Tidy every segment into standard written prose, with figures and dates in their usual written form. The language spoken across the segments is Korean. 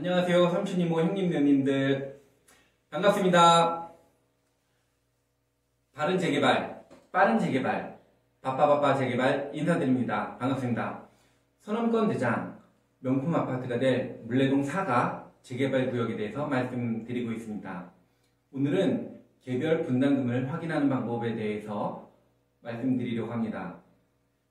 안녕하세요. 삼촌, 이모, 형님, 누님들 반갑습니다. 바른 재개발, 빠른 재개발, 바빠바빠 재개발 인사드립니다. 반갑습니다. 선험권 대장, 명품 아파트가 될 물레동 4가 재개발 구역에 대해서 말씀드리고 있습니다. 오늘은 개별 분담금을 확인하는 방법에 대해서 말씀드리려고 합니다.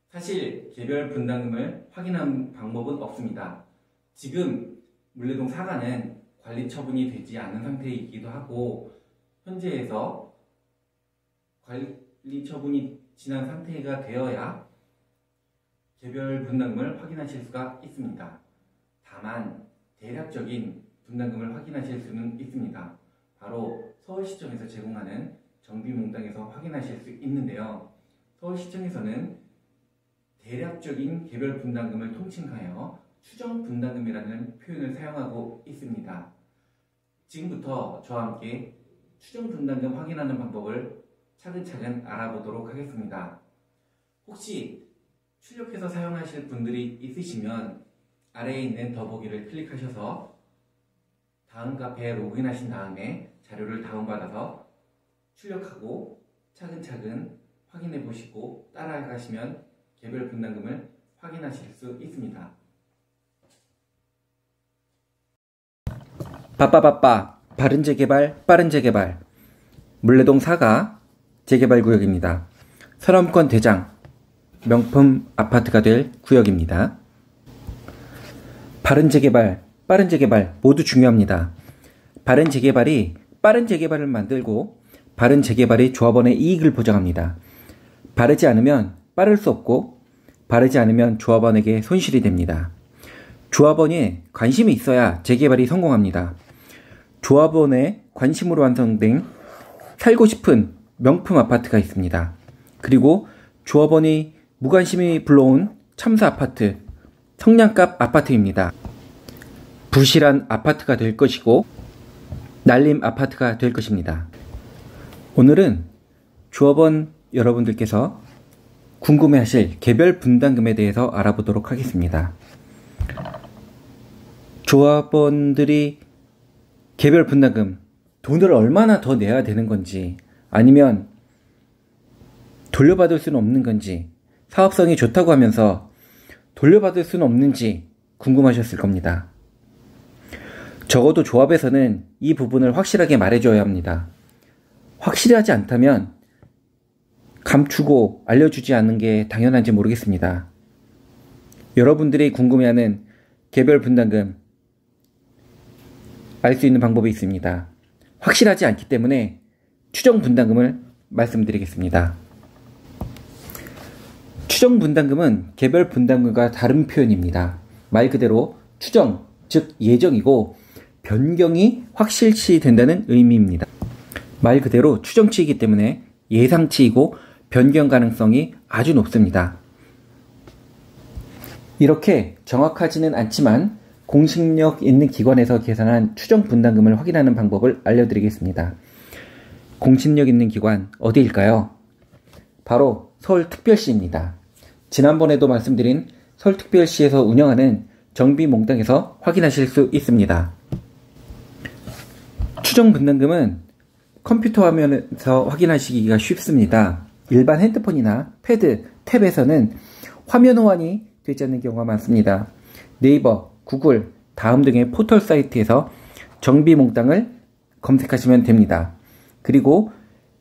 사실 개별 분담금을 확인하는 방법은 없습니다. 지금 물레동 4가는 관리 처분이 되지 않은 상태이기도 하고 현재에서 관리 처분이 지난 상태가 되어야 개별 분담금을 확인하실 수가 있습니다. 다만 대략적인 분담금을 확인하실 수는 있습니다. 바로 서울시청에서 제공하는 정비몽땅에서 확인하실 수 있는데요. 서울시청에서는 대략적인 개별 분담금을 통칭하여 추정 분담금이라는 표현을 사용하고 있습니다. 지금부터 저와 함께 추정 분담금 확인하는 방법을 차근차근 알아보도록 하겠습니다. 혹시 출력해서 사용하실 분들이 있으시면 아래에 있는 더보기를 클릭하셔서 다음 카페에 로그인하신 다음에 자료를 다운받아서 출력하고 차근차근 확인해 보시고 따라가시면 개별 분담금을 확인하실 수 있습니다. 바빠바빠 바른 재개발 빠른 재개발 물레동 4가 재개발 구역입니다. 선험권 대장 명품 아파트가 될 구역입니다. 바른 재개발 빠른 재개발 모두 중요합니다. 바른 재개발이 빠른 재개발을 만들고 바른 재개발이 조합원의 이익을 보장합니다. 바르지 않으면 빠를 수 없고 바르지 않으면 조합원에게 손실이 됩니다. 조합원이 관심이 있어야 재개발이 성공합니다. 조합원의 관심으로 완성된 살고 싶은 명품 아파트가 있습니다. 그리고 조합원이 무관심히 불러온 참사 아파트, 성냥갑 아파트입니다. 부실한 아파트가 될 것이고 날림 아파트가 될 것입니다. 오늘은 조합원 여러분들께서 궁금해하실 개별 분담금에 대해서 알아보도록 하겠습니다. 조합원들이 개별 분담금, 돈을 얼마나 더 내야 되는 건지, 아니면 돌려받을 수는 없는 건지, 사업성이 좋다고 하면서 돌려받을 수는 없는지 궁금하셨을 겁니다. 적어도 조합에서는 이 부분을 확실하게 말해줘야 합니다. 확실하지 않다면 감추고 알려주지 않는 게 당연한지 모르겠습니다. 여러분들이 궁금해하는 개별 분담금 알 수 있는 방법이 있습니다. 확실하지 않기 때문에 추정 분담금을 말씀드리겠습니다. 추정 분담금은 개별 분담금과 다른 표현입니다. 말 그대로 추정, 즉 예정이고 변경이 확실시 된다는 의미입니다. 말 그대로 추정치이기 때문에 예상치이고 변경 가능성이 아주 높습니다. 이렇게 정확하지는 않지만 공식력 있는 기관에서 계산한 추정 분담금을 확인하는 방법을 알려드리겠습니다. 공식력 있는 기관 어디일까요? 바로 서울특별시입니다. 지난번에도 말씀드린 서울특별시에서 운영하는 정비몽땅에서 확인하실 수 있습니다. 추정 분담금은 컴퓨터 화면에서 확인하시기가 쉽습니다. 일반 핸드폰이나 패드, 탭에서는 화면 호환이 되지 않는 경우가 많습니다. 네이버, 구글, 다음 등의 포털 사이트에서 정비몽땅을 검색하시면 됩니다. 그리고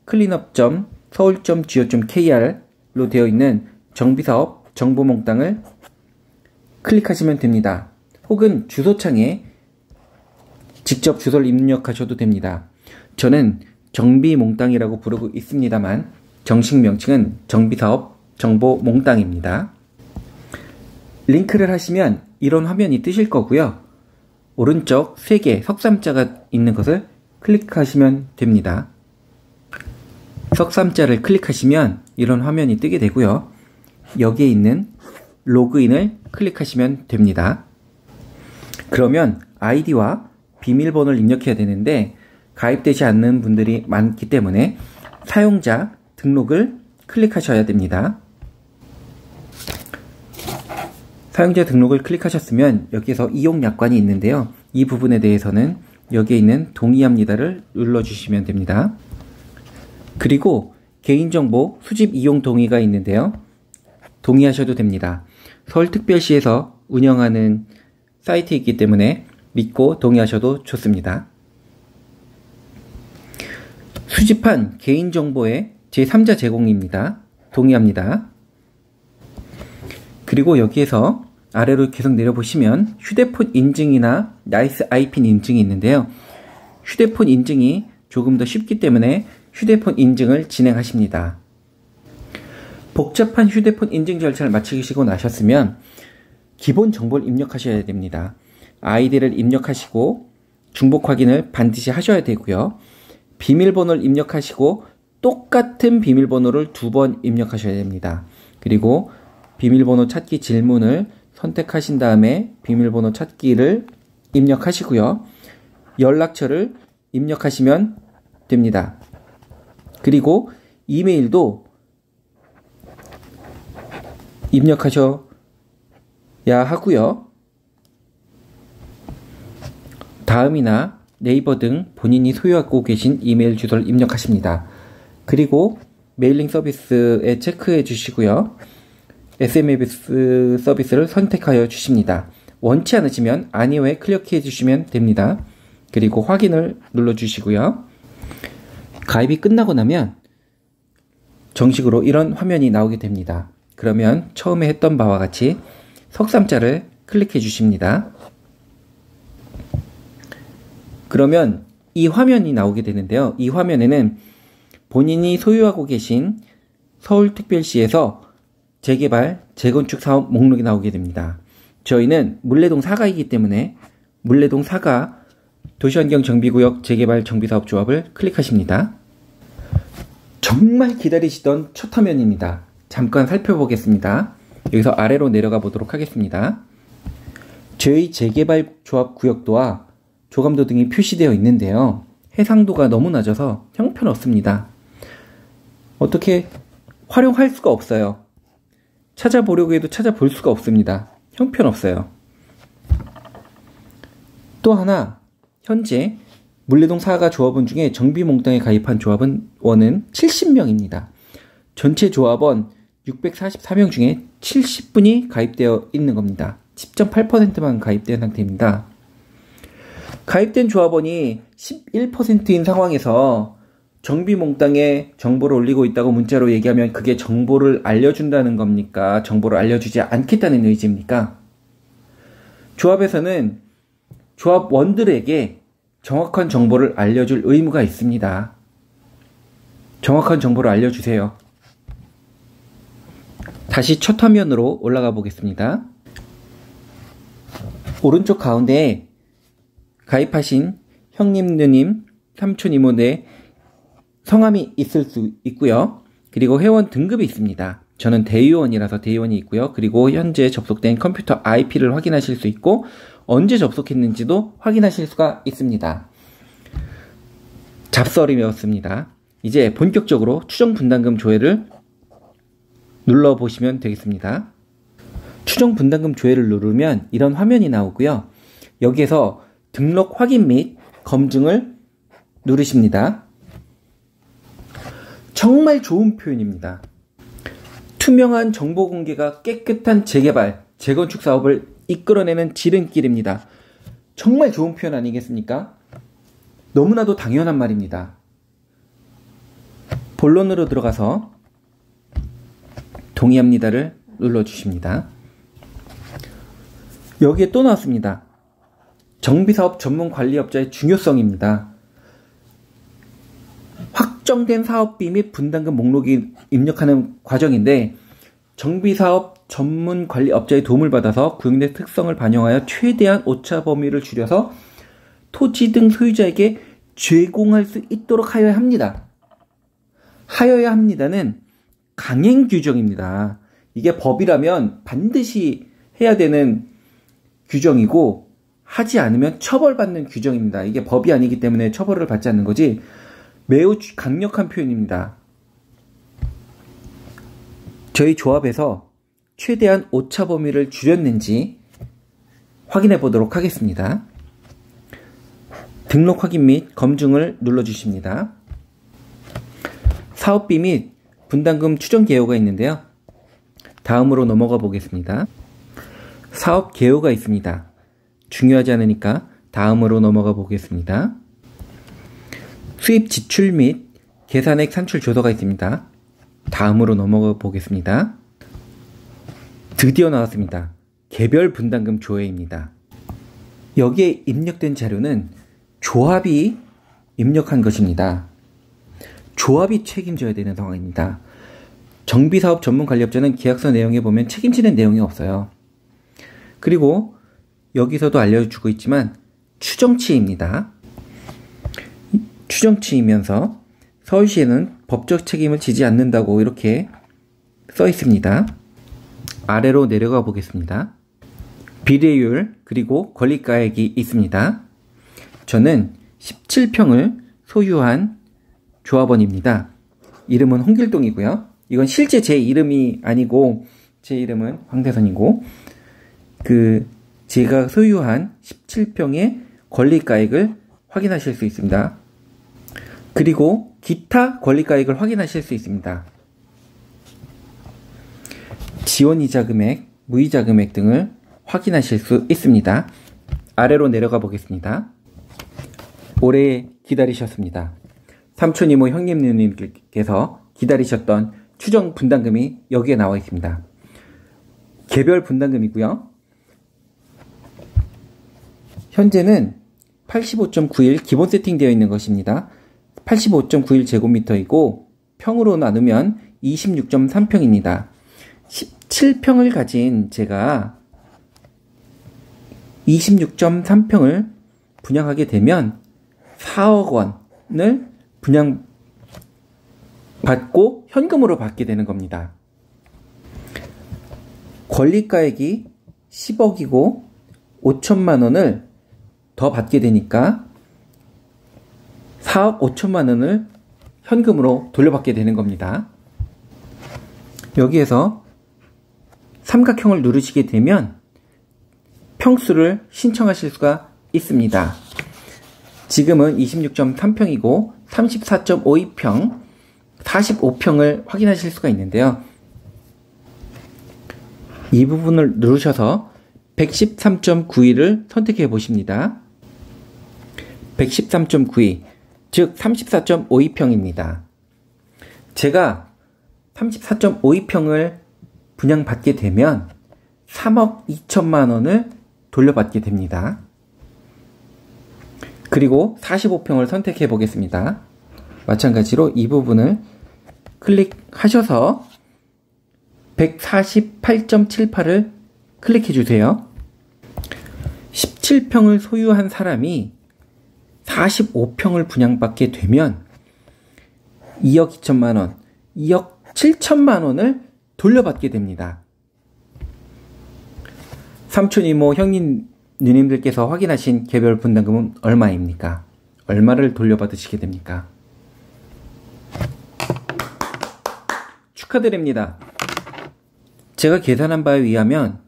cleanup.서울.go.kr로 되어 있는 정비사업 정보몽땅을 클릭하시면 됩니다. 혹은 주소창에 직접 주소를 입력하셔도 됩니다. 저는 정비몽땅이라고 부르고 있습니다만 정식 명칭은 정비사업 정보몽땅입니다. 링크를 하시면 이런 화면이 뜨실 거고요. 오른쪽 3개 석삼자가 있는 것을 클릭하시면 됩니다. 석삼자를 클릭하시면 이런 화면이 뜨게 되고요. 여기에 있는 로그인을 클릭하시면 됩니다. 그러면 아이디와 비밀번호를 입력해야 되는데 가입되지 않는 분들이 많기 때문에 사용자 등록을 클릭하셔야 됩니다. 사용자 등록을 클릭하셨으면 여기에서 이용 약관이 있는데요. 이 부분에 대해서는 여기에 있는 동의합니다를 눌러주시면 됩니다. 그리고 개인정보 수집 이용 동의가 있는데요. 동의하셔도 됩니다. 서울특별시에서 운영하는 사이트이기 때문에 믿고 동의하셔도 좋습니다. 수집한 개인정보의 제3자 제공입니다. 동의합니다. 그리고 여기에서 아래로 계속 내려보시면 휴대폰 인증이나 나이스 아이핀 인증이 있는데요. 휴대폰 인증이 조금 더 쉽기 때문에 휴대폰 인증을 진행하십니다. 복잡한 휴대폰 인증 절차를 마치시고 나셨으면 기본 정보를 입력하셔야 됩니다. 아이디를 입력하시고 중복 확인을 반드시 하셔야 되고요. 비밀번호를 입력하시고 똑같은 비밀번호를 2번 입력하셔야 됩니다. 그리고 비밀번호 찾기 질문을 선택하신 다음에 비밀번호 찾기를 입력하시고요. 연락처를 입력하시면 됩니다. 그리고 이메일도 입력하셔야 하고요. 다음이나 네이버 등 본인이 소유하고 계신 이메일 주소를 입력하십니다. 그리고 메일링 서비스에 체크해 주시고요. SMS 서비스를 선택하여 주십니다. 원치 않으시면 아니오에 클릭해 주시면 됩니다. 그리고 확인을 눌러 주시고요. 가입이 끝나고 나면 정식으로 이런 화면이 나오게 됩니다. 그러면 처음에 했던 바와 같이 석삼자를 클릭해 주십니다. 그러면 이 화면이 나오게 되는데요. 이 화면에는 본인이 소유하고 계신 서울특별시에서 재개발, 재건축 사업 목록이 나오게 됩니다. 저희는 물레동 4가이기 때문에 물레동 4가 도시환경정비구역 재개발 정비사업조합을 클릭하십니다. 정말 기다리시던 첫 화면입니다. 잠깐 살펴보겠습니다. 여기서 아래로 내려가 보도록 하겠습니다. 저희 재개발 조합 구역도와 조감도 등이 표시되어 있는데요. 해상도가 너무 낮아서 형편없습니다. 어떻게 활용할 수가 없어요. 찾아보려고 해도 찾아볼 수가 없습니다. 형편없어요. 또 하나, 현재 물레동 4가 조합원 중에 정비몽땅에 가입한 조합원은 70명입니다. 전체 조합원 644명 중에 70분이 가입되어 있는 겁니다. 10.8%만 가입된 상태입니다. 가입된 조합원이 11%인 상황에서 정비몽땅에 정보를 올리고 있다고 문자로 얘기하면 그게 정보를 알려준다는 겁니까? 정보를 알려주지 않겠다는 의지입니까? 조합에서는 조합원들에게 정확한 정보를 알려줄 의무가 있습니다. 정확한 정보를 알려주세요. 다시 첫 화면으로 올라가 보겠습니다. 오른쪽 가운데에 가입하신 형님, 누님, 삼촌, 이모네 성함이 있을 수 있고요. 그리고 회원 등급이 있습니다. 저는 대의원이라서 대의원이 있고요. 그리고 현재 접속된 컴퓨터 IP를 확인하실 수 있고 언제 접속했는지도 확인하실 수가 있습니다. 잡설이었습니다. 이제 본격적으로 추정분담금 조회를 눌러보시면 되겠습니다. 추정분담금 조회를 누르면 이런 화면이 나오고요. 여기에서 등록 확인 및 검증을 누르십니다. 정말 좋은 표현입니다. 투명한 정보 공개가 깨끗한 재개발, 재건축 사업을 이끌어내는 지름길입니다. 정말 좋은 표현 아니겠습니까? 너무나도 당연한 말입니다. 본론으로 들어가서 동의합니다를 눌러주십니다. 여기에 또 나왔습니다. 정비사업 전문관리업자의 중요성입니다. 확정된 사업비 및 분담금 목록이 입력하는 과정인데 정비사업 전문관리업자의 도움을 받아서 구역내 특성을 반영하여 최대한 오차 범위를 줄여서 토지 등 소유자에게 제공할 수 있도록 하여야 합니다. 하여야 합니다는 강행 규정입니다. 이게 법이라면 반드시 해야 되는 규정이고 하지 않으면 처벌받는 규정입니다. 이게 법이 아니기 때문에 처벌을 받지 않는 거지 매우 강력한 표현입니다. 저희 조합에서 최대한 오차 범위를 줄였는지 확인해 보도록 하겠습니다. 등록 확인 및 검증을 눌러주십니다. 사업비 및 분담금 추정 개요가 있는데요. 다음으로 넘어가 보겠습니다. 사업 개요가 있습니다. 중요하지 않으니까 다음으로 넘어가 보겠습니다. 수입 지출 및 계산액 산출 조서가 있습니다. 다음으로 넘어가 보겠습니다. 드디어 나왔습니다. 개별 분담금 조회입니다. 여기에 입력된 자료는 조합이 입력한 것입니다. 조합이 책임져야 되는 상황입니다. 정비사업 전문관리업자는 계약서 내용에 보면 책임지는 내용이 없어요. 그리고 여기서도 알려주고 있지만 추정치입니다. 추정치이면서 서울시에는 법적 책임을 지지 않는다고 이렇게 써 있습니다. 아래로 내려가 보겠습니다. 비례율 그리고 권리가액이 있습니다. 저는 17평을 소유한 조합원입니다. 이름은 홍길동이고요. 이건 실제 제 이름이 아니고 제 이름은 황대선이고 제가 소유한 17평의 권리가액을 확인하실 수 있습니다. 그리고 기타 권리가액을 확인하실 수 있습니다. 지원이자 금액, 무이자 금액 등을 확인하실 수 있습니다. 아래로 내려가 보겠습니다. 오래 기다리셨습니다. 삼촌, 이모, 형님, 누님께서 기다리셨던 추정 분담금이 여기에 나와 있습니다. 개별 분담금이고요. 현재는 85.91 기본 세팅되어 있는 것입니다. 85.91 제곱미터이고 평으로 나누면 26.3평입니다. 17평을 가진 제가 26.3평을 분양하게 되면 4억 원을 분양받고 현금으로 받게 되는 겁니다. 권리가액이 10억이고 5천만 원을 더 받게 되니까 4억 5천만 원을 현금으로 돌려받게 되는 겁니다. 여기에서 삼각형을 누르시게 되면 평수를 신청하실 수가 있습니다. 지금은 26.3평이고 34.52평, 45평을 확인하실 수가 있는데요. 이 부분을 누르셔서 113.92를 선택해 보십니다. 113.92, 즉 34.52평입니다. 제가 34.52평을 분양받게 되면 3억 2천만 원을 돌려받게 됩니다. 그리고 45평을 선택해 보겠습니다. 마찬가지로 이 부분을 클릭하셔서 148.78을 클릭해 주세요. 17평을 소유한 사람이 45평을 분양받게 되면 2억 2천만 원, 2억 7천만 원을 돌려받게 됩니다. 삼촌, 이모, 형님, 누님들께서 확인하신 개별 분담금은 얼마입니까? 얼마를 돌려받으시게 됩니까? 축하드립니다. 제가 계산한 바에 의하면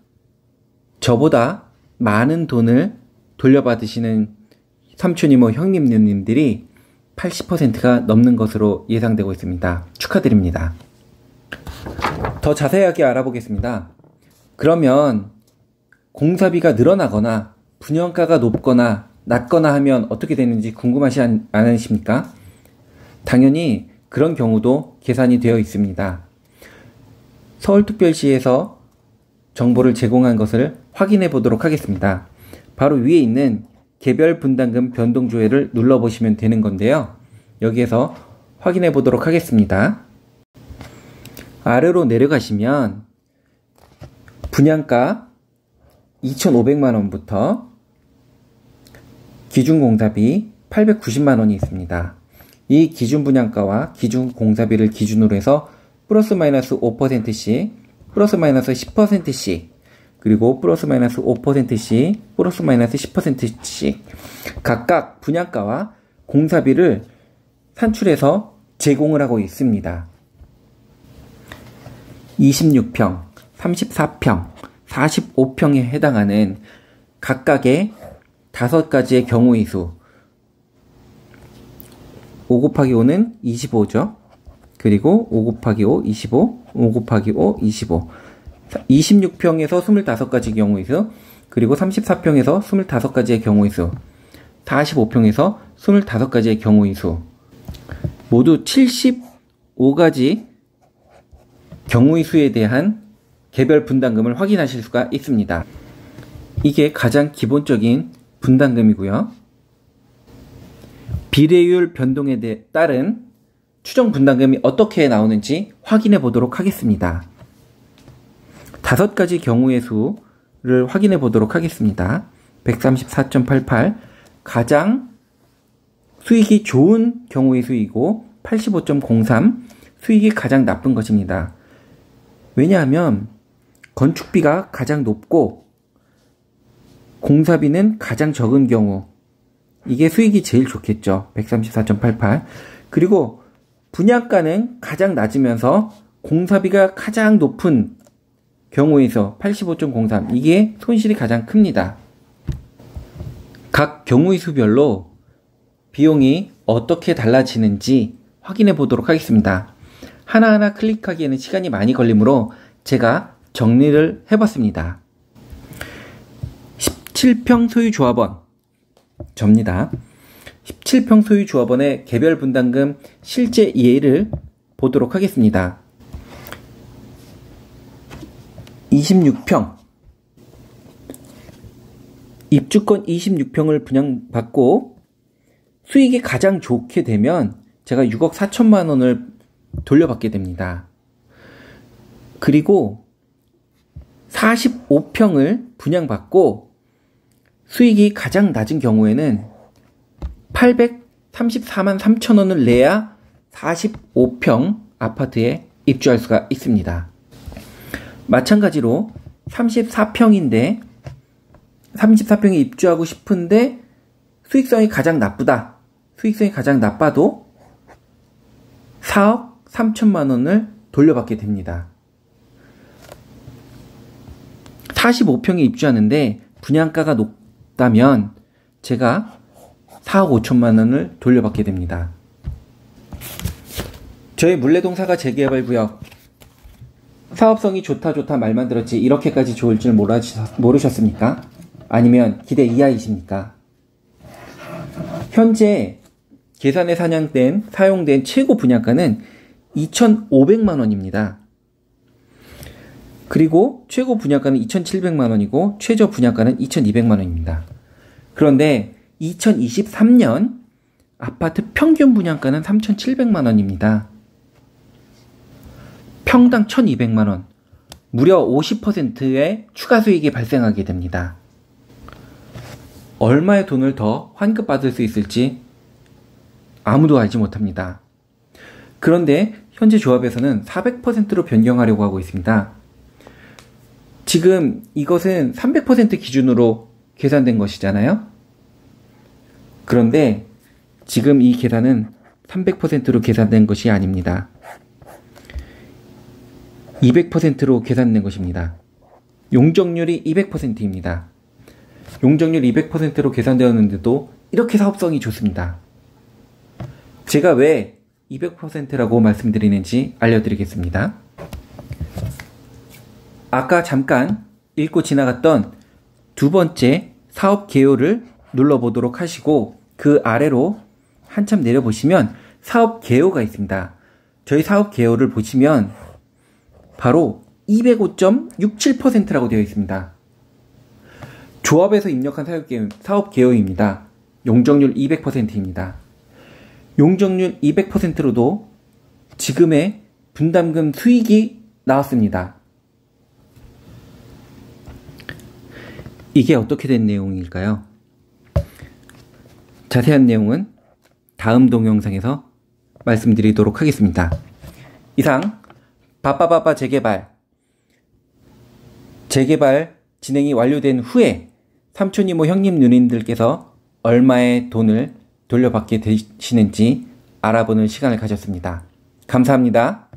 저보다 많은 돈을 돌려받으시는 삼촌, 이모, 형님, 누님들이 80%가 넘는 것으로 예상되고 있습니다. 축하드립니다. 더 자세하게 알아보겠습니다. 그러면 공사비가 늘어나거나 분양가가 높거나 낮거나 하면 어떻게 되는지 궁금하지 않으십니까? 당연히 그런 경우도 계산이 되어 있습니다. 서울특별시에서 정보를 제공한 것을 확인해 보도록 하겠습니다. 바로 위에 있는 개별 분담금 변동조회를 눌러보시면 되는 건데요. 여기에서 확인해 보도록 하겠습니다. 아래로 내려가시면 분양가 2,500만 원부터 기준 공사비 890만 원이 있습니다. 이 기준 분양가와 기준 공사비를 기준으로 해서 플러스 마이너스 5%씩, 플러스 마이너스 10%씩, 그리고 플러스 마이너스 5%씩, 플러스 마이너스 10%씩 각각 분양가와 공사비를 산출해서 제공을 하고 있습니다. 26평, 34평, 45평에 해당하는 각각의 5가지의 경우의 수, 5 곱하기 5는 25죠. 그리고 5 곱하기 5, 25, 5 곱하기 5, 25. 26평에서 25가지 경우의 수, 그리고 34평에서 25가지의 경우의 수, 45평에서 25가지의 경우의 수, 모두 75가지 경우의 수에 대한 개별 분담금을 확인하실 수가 있습니다. 이게 가장 기본적인 분담금이고요. 비례율 변동에 따른 추정 분담금이 어떻게 나오는지 확인해 보도록 하겠습니다. 5가지 경우의 수를 확인해 보도록 하겠습니다. 134.88 가장 수익이 좋은 경우의 수이고 85.03 수익이 가장 나쁜 것입니다. 왜냐하면 건축비가 가장 높고 공사비는 가장 적은 경우, 이게 수익이 제일 좋겠죠. 134.88. 그리고 분양가는 가장 낮으면서 공사비가 가장 높은 경우에서 85.03, 이게 손실이 가장 큽니다. 각 경우의 수별로 비용이 어떻게 달라지는지 확인해 보도록 하겠습니다. 하나하나 클릭하기에는 시간이 많이 걸리므로 제가 정리를 해봤습니다. 17평 소유조합원 접니다. 17평 소유조합원의 개별 분담금 실제 예를 보도록 하겠습니다. 26평 입주권 26평을 분양받고 수익이 가장 좋게 되면 제가 6억 4천만 원을 돌려받게 됩니다. 그리고 45평을 분양받고 수익이 가장 낮은 경우에는 834만 3천 원을 내야 45평 아파트에 입주할 수가 있습니다. 마찬가지로 34평인데 34평에 입주하고 싶은데 수익성이 가장 나쁘다. 수익성이 가장 나빠도 4억 3천만 원을 돌려받게 됩니다. 45평에 입주하는데 분양가가 높다면 제가 4억 5천만 원을 돌려받게 됩니다. 저희 물레동사가 재개발구역 사업성이 좋다 말만 들었지 이렇게까지 좋을 줄 모르셨습니까? 아니면 기대 이하이십니까? 현재 계산에 사용된 최고 분양가는 2,500만 원입니다. 그리고 최고 분양가는 2,700만 원이고 최저 분양가는 2,200만 원입니다. 그런데 2023년 아파트 평균 분양가는 3,700만 원입니다. 평당 1,200만 원, 무려 50%의 추가 수익이 발생하게 됩니다. 얼마의 돈을 더 환급받을 수 있을지 아무도 알지 못합니다. 그런데 현재 조합에서는 400%로 변경하려고 하고 있습니다. 지금 이것은 300% 기준으로 계산된 것이잖아요. 그런데 지금 이 계산은 300%로 계산된 것이 아닙니다. 200%로 계산된 것입니다. 용적률이 200%입니다. 용적률 200%로 계산되었는데도 이렇게 사업성이 좋습니다. 제가 왜 200%라고 말씀드리는지 알려드리겠습니다. 아까 잠깐 읽고 지나갔던 두 번째 사업 개요를 눌러보도록 하시고 그 아래로 한참 내려보시면 사업 개요가 있습니다. 저희 사업 개요를 보시면 바로 205.67%라고 되어 있습니다. 조합에서 입력한 사업 개요입니다. 용적률 200%입니다. 용적률 200%로도 지금의 분담금 수익이 나왔습니다. 이게 어떻게 된 내용일까요? 자세한 내용은 다음 동영상에서 말씀드리도록 하겠습니다. 이상 바빠바빠 재개발 진행이 완료된 후에 삼촌, 이모, 형님, 누님들께서 얼마의 돈을 돌려받게 되시는지 알아보는 시간을 가졌습니다. 감사합니다.